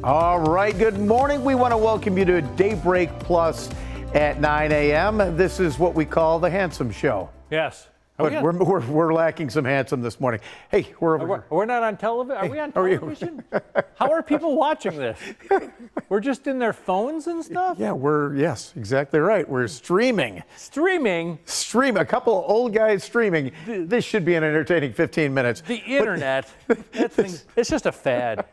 All right, good morning. We want to welcome you to Daybreak Plus at 9 a.m. This is what we call the Handsome Show. Yes. But we're lacking some handsome this morning. Hey, we're not on television. Are we on television? How are people watching this? We're just in their phones and stuff? Yeah, yes, exactly right. We're streaming. Streaming? A couple of old guys streaming. This should be an entertaining 15 minutes. The internet, it's just a fad.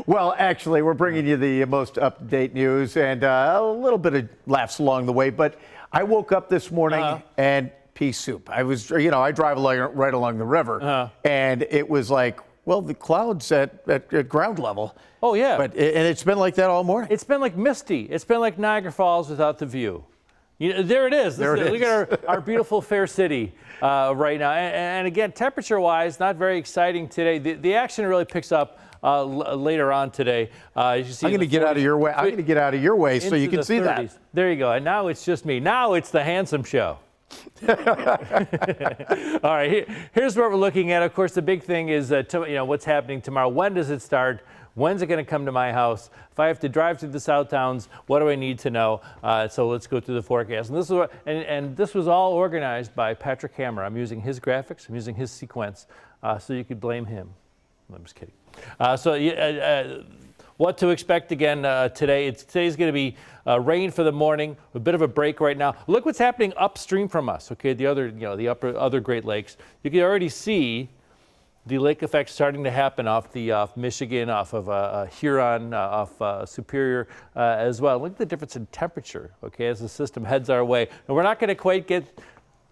Well, actually, we're bringing you the most up-to-date news and a little bit of laughs along the way. But I woke up this morning and pea soup. I was, I drive right along the river, and it was like, well, the clouds at ground level. Oh, yeah. And it's been like that all morning. It's been like misty. It's been like Niagara Falls without the view. There it is. Look at our beautiful fair city right now. And again, temperature-wise, not very exciting today. The action really picks up later on today. As you see, I'm going to get out of your way. I'm going to get out of your way so you can see 30s. That. There you go. And now it's just me. Now it's the Handsome Show. All right, here's what we're looking at. Of course, the big thing is what's happening tomorrow. When does it start? When's it going to come to my house? If I have to drive through the South Towns, what do I need to know? So let's go through the forecast. And this is this was all organized by Patrick Hammer. I'm using his graphics. I'm using his sequence, so you could blame him. I'm just kidding. What to expect again today? Today's going to be rain for the morning, a bit of a break right now. Look what's happening upstream from us. Okay, the other Great Lakes. You can already see the lake effect starting to happen off Michigan, off of Huron, off Superior as well. Look at the difference in temperature. Okay, as the system heads our way, and we're not going to quite get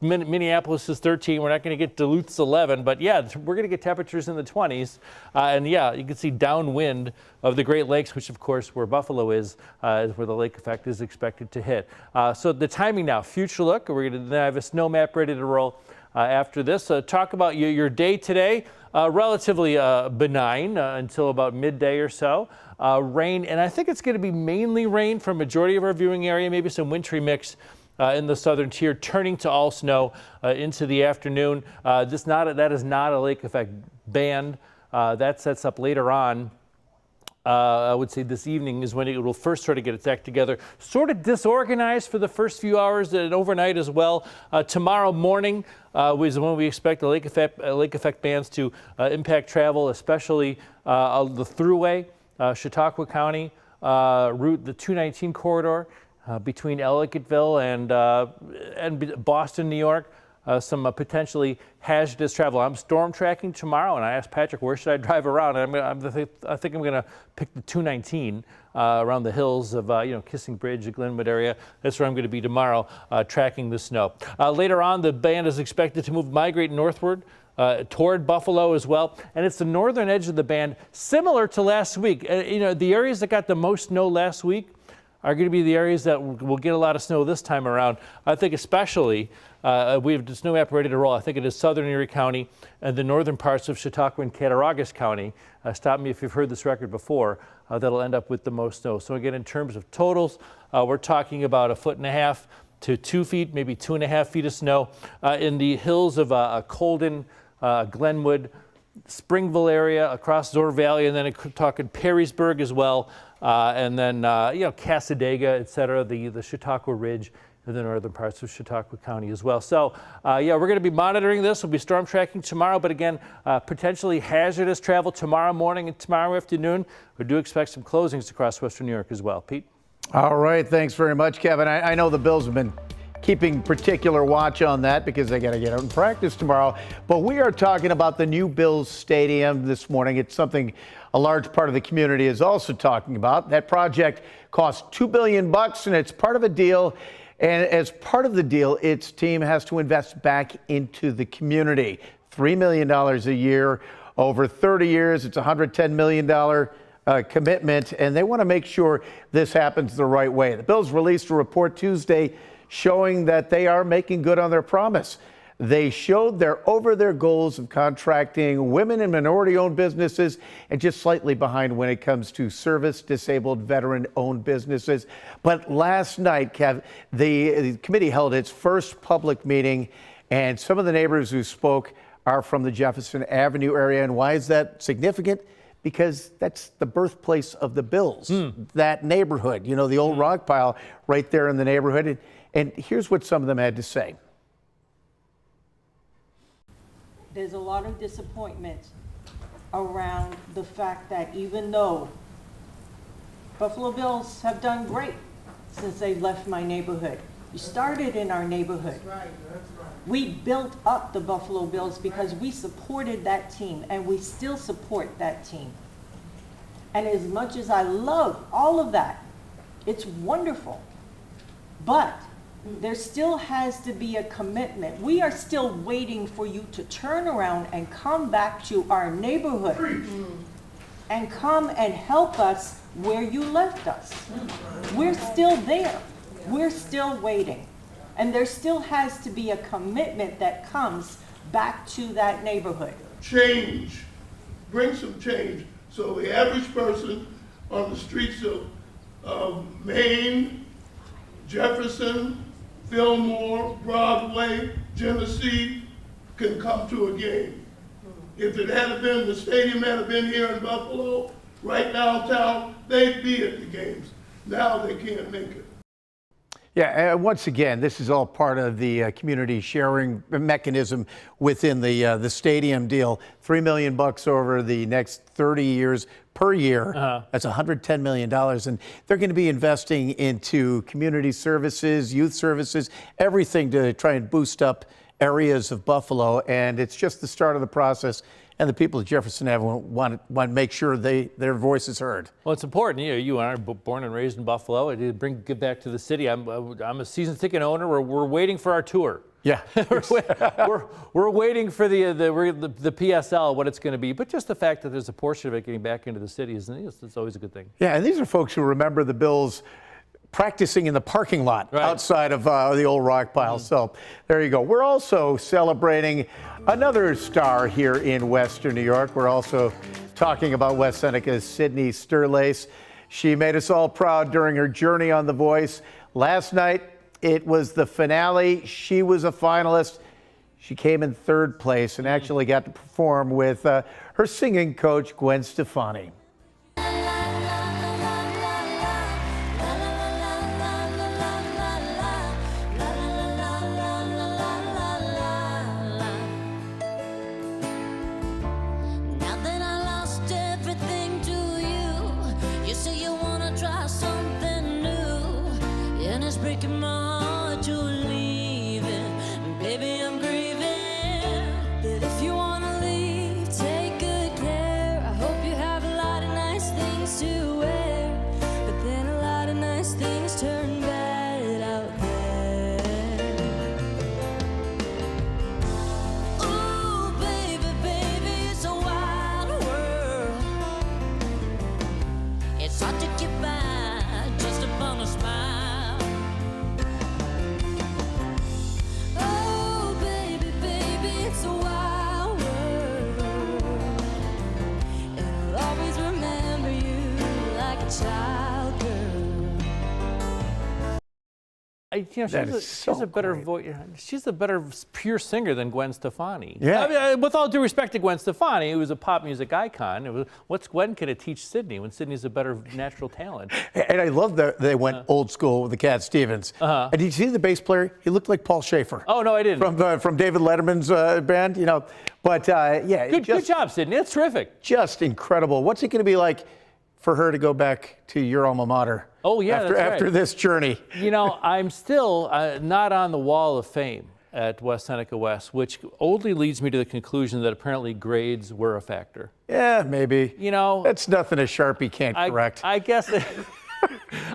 Minneapolis is 13. We're not going to get Duluth's 11, but yeah, we're going to get temperatures in the 20s. And yeah, you can see downwind of the Great Lakes, which of course where Buffalo is where the lake effect is expected to hit. So the timing now, future look. We're going to have a snow map ready to roll after this. Talk about your day today. Relatively benign until about midday or so. Rain, and I think it's going to be mainly rain for a majority of our viewing area, maybe some wintry mix in the southern tier, turning to all snow into the afternoon. That is not a lake effect band. That sets up later on. I would say this evening is when it will first sort of get its act together. Sort of disorganized for the first few hours and overnight as well. Tomorrow morning is when we expect the lake effect bands to impact travel, especially the thruway, Chautauqua County, the 219 corridor. Between Ellicottville and Boston, New York, some potentially hazardous travel. I'm storm tracking tomorrow, and I asked Patrick, where should I drive around? And I think I'm going to pick the 219 around the hills of Kissing Bridge, the Glenwood area. That's where I'm going to be tomorrow, tracking the snow. Later on, the band is expected to migrate northward. Toward Buffalo as well, and it's the northern edge of the band, similar to last week. The areas that got the most snow last week are going to be the areas that will get a lot of snow this time around. I think especially, we have the snow map ready to roll. I think it is southern Erie County and the northern parts of Chautauqua and Cattaraugus County. Stop me if you've heard this record before. That'll end up with the most snow. So again, in terms of totals, we're talking about 1.5 feet to 2 feet, maybe 2.5 feet of snow in the hills of Colden, Glenwood, Springville area, across Zoar Valley, and then talking Perrysburg as well, and then Cassadaga, et cetera, the Chautauqua Ridge, and the northern parts of Chautauqua County as well. So, we're going to be monitoring this. We'll be storm tracking tomorrow, but again, potentially hazardous travel tomorrow morning and tomorrow afternoon. We do expect some closings across western New York as well. Pete? All right, thanks very much, Kevin. I know the Bills have been keeping particular watch on that because they got to get out and practice tomorrow. But we are talking about the new Bills Stadium this morning. It's something a large part of the community is also talking about. That project cost $2 billion, and it's part of a deal. And as part of the deal, its team has to invest back into the community. $3 million a year over 30 years. It's a $110 million commitment, and they want to make sure this happens the right way. The Bills released a report Tuesday showing that they are making good on their promise. They showed they're over their goals of contracting women and minority-owned businesses and just slightly behind when it comes to service-disabled, veteran-owned businesses. But last night, Kev, the committee held its first public meeting, and some of the neighbors who spoke are from the Jefferson Avenue area. And why is that significant? because that's the birthplace of the Bills, that neighborhood, you know, the old rock pile right there in the neighborhood. And here's what some of them had to say. There's a lot of disappointment around the fact that even though Buffalo Bills have done great since they left my neighborhood. You started in our neighborhood. That's right. We built up the Buffalo Bills because we supported that team, and we still support that team. And as much as I love all of that, it's wonderful. But there still has to be a commitment. We are still waiting for you to turn around and come back to our neighborhood and come and help us where you left us. We're still there. We're still waiting. And there still has to be a commitment that comes back to that neighborhood. Change. Bring some change. So the average person on the streets of Maine, Jefferson, Fillmore, Broadway, Genesee can come to a game. If it had been, the stadium had been here in Buffalo, right downtown, they'd be at the games. Now they can't make it. Yeah, once again, this is all part of the community sharing mechanism within the stadium deal. $3 million over the next 30 years per year. That's $110 million, and they're going to be investing into community services, youth services, everything to try and boost up areas of Buffalo. And it's just the start of the process. And the people of Jefferson Avenue want to make sure their voice is heard. Well, it's important. You and I are born and raised in Buffalo. I did give back to the city. I'm a season ticket owner. We're waiting for our tour. Yeah, we're waiting for the PSL, what it's going to be. But just the fact that there's a portion of it getting back into the city it's always a good thing. Yeah, and these are folks who remember the Bills practicing in the parking lot outside of the old rock pile. So there you go. We're also celebrating another star here in Western New York. We're also talking about West Seneca's Sydney Sterlace. She made us all proud during her journey on The Voice. Last night, it was the finale. She was a finalist. She came in third place and actually got to perform with her singing coach, Gwen Stefani. Breaking my heart to leave it. Baby, I'm grieving. But if you wanna leave, take good care. I hope you have a lot of nice things to wear. But then a lot of nice things turn bad out there. Ooh, baby, it's a wild world. It's hard to get by just upon a smile. She's a better voice. She's a better pure singer than Gwen Stefani. Yeah. I mean, with all due respect to Gwen Stefani, who was a pop music icon, what's Gwen going to teach Sydney when Sydney's a better natural talent? And I love that they went old school with the Cat Stevens. And did you see the bass player? He looked like Paul Schaefer. Oh no, I didn't. From David Letterman's band, you know. But yeah, good job, Sydney. That's terrific. Just incredible. What's it going to be like for her to go back to your alma mater? Oh yeah, after this journey. You know, I'm still not on the wall of fame at West Seneca West, which only leads me to the conclusion that apparently grades were a factor. Yeah, maybe. You know, that's nothing a Sharpie can't correct. I guess.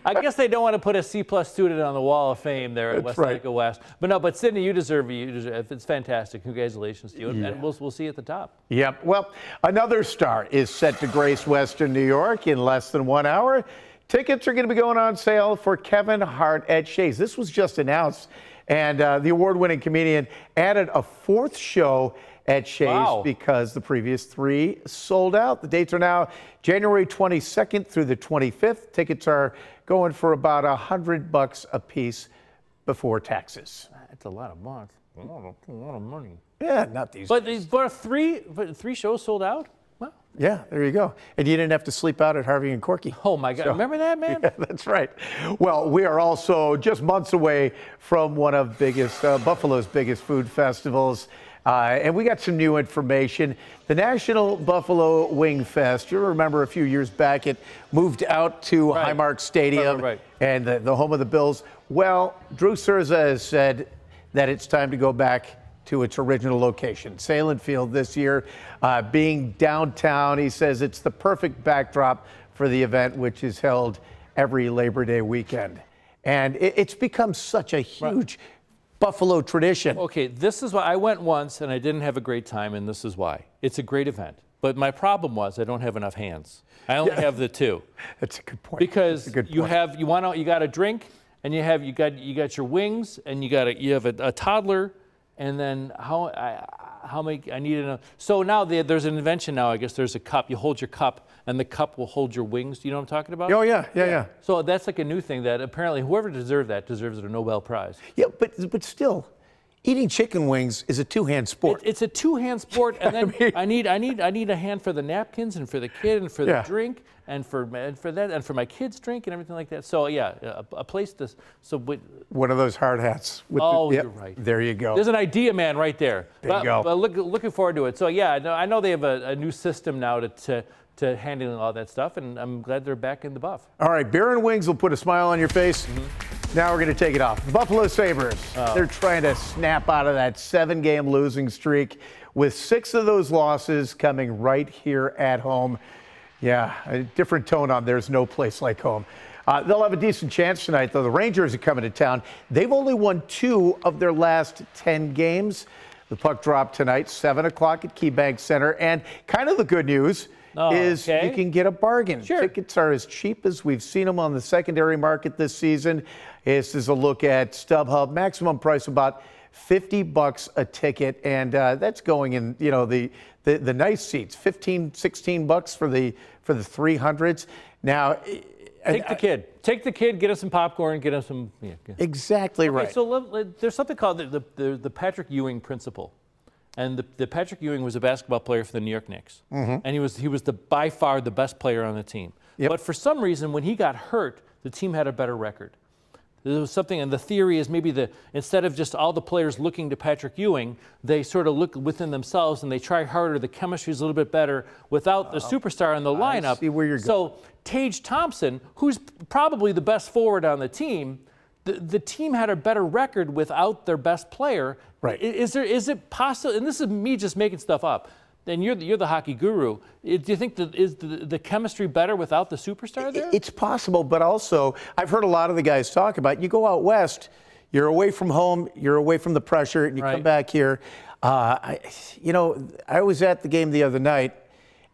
I guess they don't want to put a C+ student on the wall of fame there at West Seneca West. But no, but Sydney, you deserve it. It's fantastic. Congratulations to you. Yeah. And we'll see you at the top. Yep. Well, another star is set to grace Western New York in less than 1 hour. Tickets are going to be going on sale for Kevin Hart at Shea's. This was just announced, and the award-winning comedian added a fourth show at Shea's because the previous 3 sold out. The dates are now January 22nd through the 25th. Tickets are going for about $100 a piece before taxes. That's a lot of bucks. A lot of money. Yeah, not these. But 3 shows sold out? Well, Yeah, there you go. And you didn't have to sleep out at Harvey and Corky. oh my God, remember that, man? Yeah, that's right. Well, we are also just months away from one of Buffalo's biggest food festivals. And we got some new information. The National Buffalo Wing Fest, you remember a few years back, it moved out to Right. Highmark Stadium Right. and the home of the Bills. Well, Drew Cerza has said that it's time to go back to its original location. Salem Field this year, being downtown, he says it's the perfect backdrop for the event, which is held every Labor Day weekend. And it's become such a huge Buffalo tradition. Okay, this is why I went once and I didn't have a great time, and this is why. It's a great event. But my problem was I don't have enough hands. I only have the two. That's a good point. Because That's a good you point. got a drink, and you got your wings, and you have a toddler, and then how many I need enough. So now there's an invention now. I guess there's a cup. You hold your cup, and the cup will hold your wings. Do you know what I'm talking about? Oh, yeah. So that's like a new thing that apparently whoever deserves a Nobel Prize. Yeah, but still, eating chicken wings is a two-hand sport. It's a two-hand sport, and then I need a hand for the napkins and for the kid and for the drink and for that and for my kids' drink and everything like that. So yeah, a place to One of those hard hats. you're right. There you go. There's an idea man right there. There you go. But looking forward to it. So yeah, I know they have a new system now to handling all that stuff, and I'm glad they're back in the Buff. All right, beer and wings will put a smile on your face. Now we're going to take it off. The Buffalo Sabres, they're trying to snap out of that 7-game losing streak with 6 of those losses coming right here at home. Yeah, a different tone on There's No Place Like Home. They'll have a decent chance tonight, though. The Rangers are coming to town. They've only won 2 of their last 10 games. The puck drop tonight, 7 o'clock at KeyBank Center. And kind of the good news is you can get a bargain. Sure. Tickets are as cheap as we've seen them on the secondary market this season. This is a look at StubHub. Maximum price about $50 a ticket, and that's going in, the nice seats, $15-16 for the 300s. Now, Take the kid, get us some popcorn, get us some. Yeah. Exactly right. Okay, so there's something called the Patrick Ewing principle. And the Patrick Ewing was a basketball player for the New York Knicks. And he was by far the best player on the team. Yep. But for some reason, when he got hurt, the team had a better record. There was something, and the theory is maybe instead of just all the players looking to Patrick Ewing, they sort of look within themselves and they try harder. The chemistry's a little bit better without the superstar in the lineup. I see where you're going. So Tage Thompson, who's probably the best forward on the team, the team had a better record without their best player. Right. Is it possible? And this is me just making stuff up. And you're the hockey guru. Do you think is the chemistry better without the superstar there? It's possible, but also I've heard a lot of the guys talk about, you go out west, you're away from home, you're away from the pressure, and you come back here. I was at the game the other night,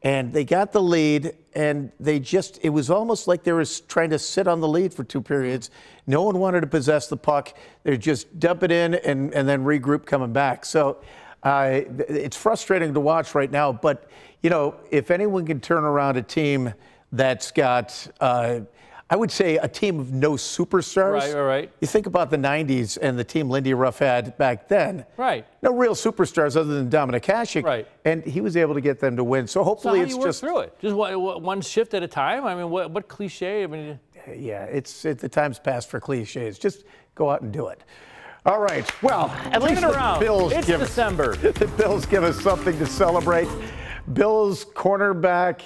and they got the lead, and it was almost like they were trying to sit on the lead for 2 periods. No one wanted to possess the puck. They're just dump it in and then regroup coming back. So it's frustrating to watch right now, but if anyone can turn around a team that's got, I would say, a team of no superstars. Right. You think about the 90s and the team Lindy Ruff had back then. Right. No real superstars other than Dominik Hasek. Right. And he was able to get them to win. So hopefully how it's do you work just through it. Just one shift at a time. I mean, what cliche? I mean, yeah, the time's past for cliches. Just go out and do it. All right. Well, at least the Bills it's give December. The Bills give us something to celebrate. Bills cornerback.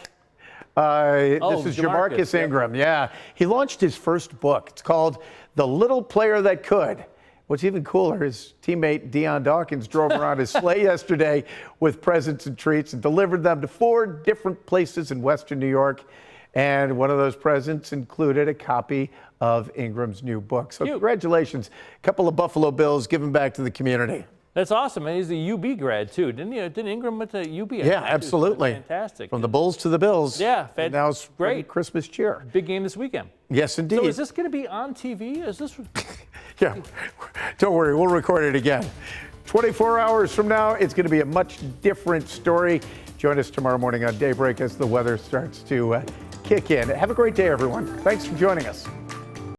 This is Jamarcus Ingram. Yeah. He launched his first book. It's called The Little Player That Could. What's even cooler, his teammate Deion Dawkins drove around his sleigh yesterday with presents and treats and delivered them to 4 different places in Western New York. And one of those presents included a copy of Ingram's new book. So congratulations. A couple of Buffalo Bills giving back to the community. That's awesome. And he's a UB grad, too. Didn't Ingram went to UB? Yeah, absolutely. Fantastic. From the Bulls to the Bills. Yeah, and now it's great. Christmas cheer. Big game this weekend. Yes, indeed. So is this going to be on TV? Is this? Yeah, don't worry. We'll record it again. 24 hours from now, it's going to be a much different story. Join us tomorrow morning on Daybreak as the weather starts to kick in. Have a great day, everyone. Thanks for joining us.